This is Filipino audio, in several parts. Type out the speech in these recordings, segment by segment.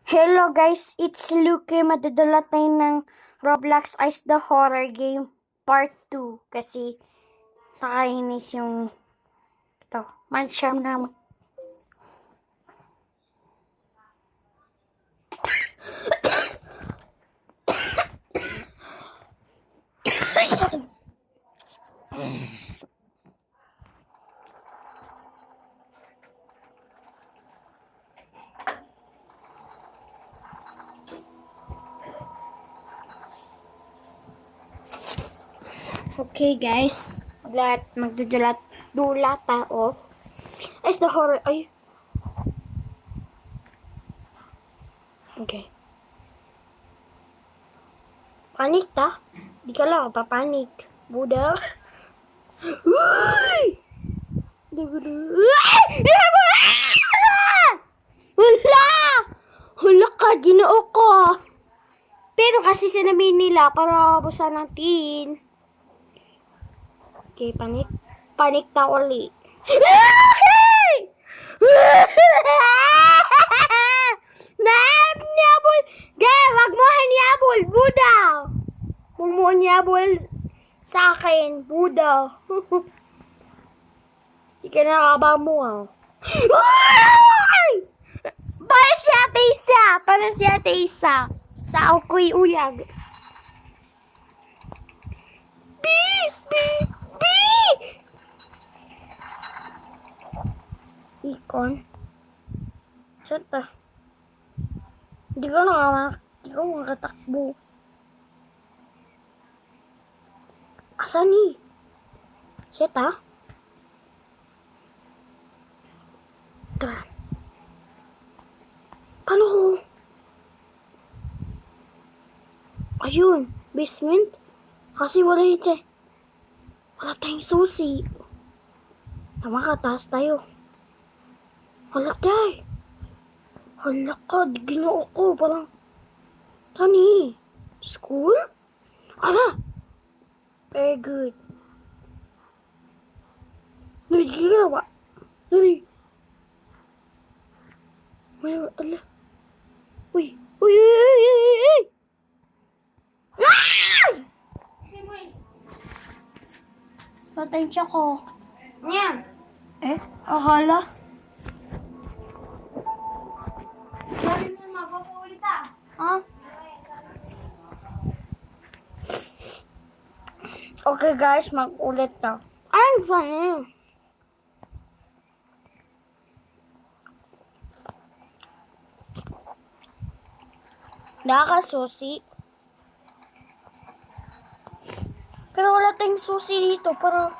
Hello guys, it's Luke. Matudulat tayo ng Roblox Ice the Horror Game Part 2 kasi nakainis yung ito. Mansyam naman. Okay guys, magdudulat tao. Ice the Horror, ay. Okay. Panik ta? Di ka lang papanik. Buda. Uy! Wala! Hala ka, ginoo ko. Pero kasi sinabi nila para busan natin. Okay, panik. Panik na uli. Nabol! Gay, wag mo hanyabol, Buda! Wag mo hanyabol sa akin, Buda. Di ka nakaba mo, ah. Para siya Taysa. Sa ako'y uyag. Beep! Beep! Beep! Ikon? Saan ta? Hindi ko makatakbo. Asan ni? Seta? Tara. Paano ko? Ayun, basement. Kasi wala tayong susi. Tama ka, taas tayo. Hala kay. Hala ka, ginoo ko. Parang, tani, school? Ala! Very good. Nari, ginawa. Nari. May, ala. Uy, uy, uy, uy, uy, uy. Patensya ko. Yan. Akala. Sabi mo mapapulit ah. Ha? Okay guys, mag-ulit na. I'm funny. Nakakasusi. Pero wala tayong susi dito, pero...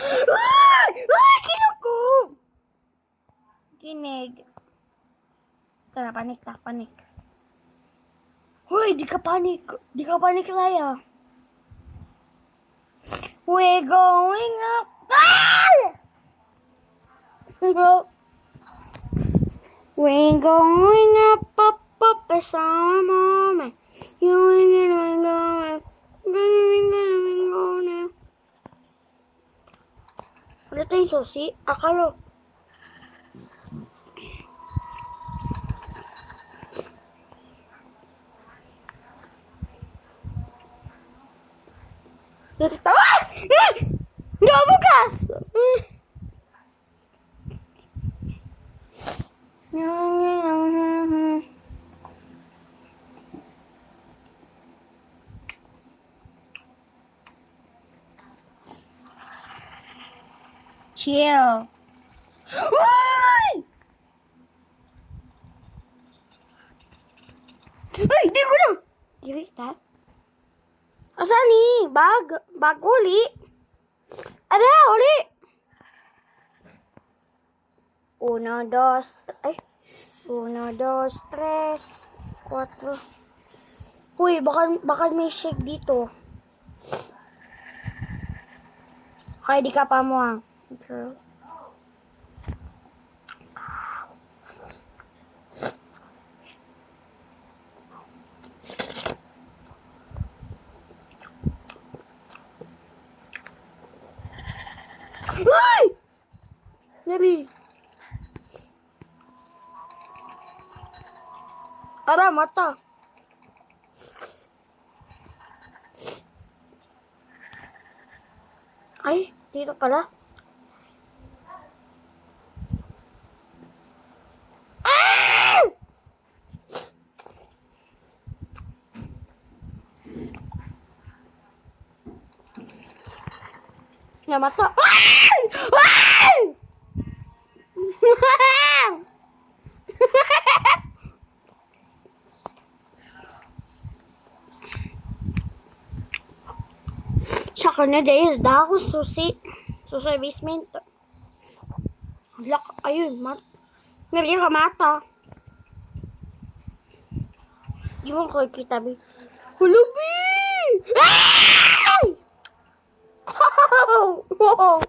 Ay! Kinuko! Kinig. Tara, panik. Hoy, di ka panik. Di ka panik, Laya. We're going up. We're going up, as a moment. Wala tayong susi. Akala. Natatawa! Hindi ako bukas! Chill. Uy! Ay, di ko na! Dirita? Asan ni? Bag uli? Ada, uli! 1, 2, 3, 4. Uy, baka may shake dito. Hay, di ka pa mo ah. Okay. Ay! Dali. Ara, mata. Ay, dito pala. Ah! Nga mata. Ay! Ay! Saka na dahil ako susi. Susi basement. Lak, ayun, Ngayon ka mata. Di mo ko kita, Bi. Hulubi! Ay! Wow!